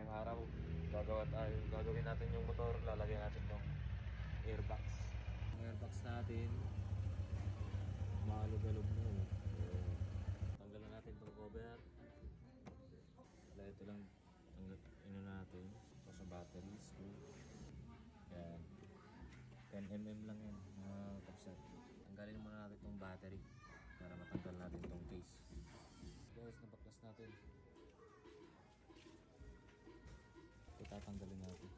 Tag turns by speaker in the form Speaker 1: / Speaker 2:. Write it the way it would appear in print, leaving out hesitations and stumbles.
Speaker 1: ngayong araw. Gagawin natin yung motor, lalagyan natin tong airbox. Ang airbox natin, malog-alog mo. So, tanggalan natin tong cover. Wala, ito lang natin. Ito sa battery screw. Yan. 10mm lang yan, mga kapsat. Tanggalin muna natin itong battery para matanggal natin itong case. Guys, nabaklas natin. Ito tatanggalin natin.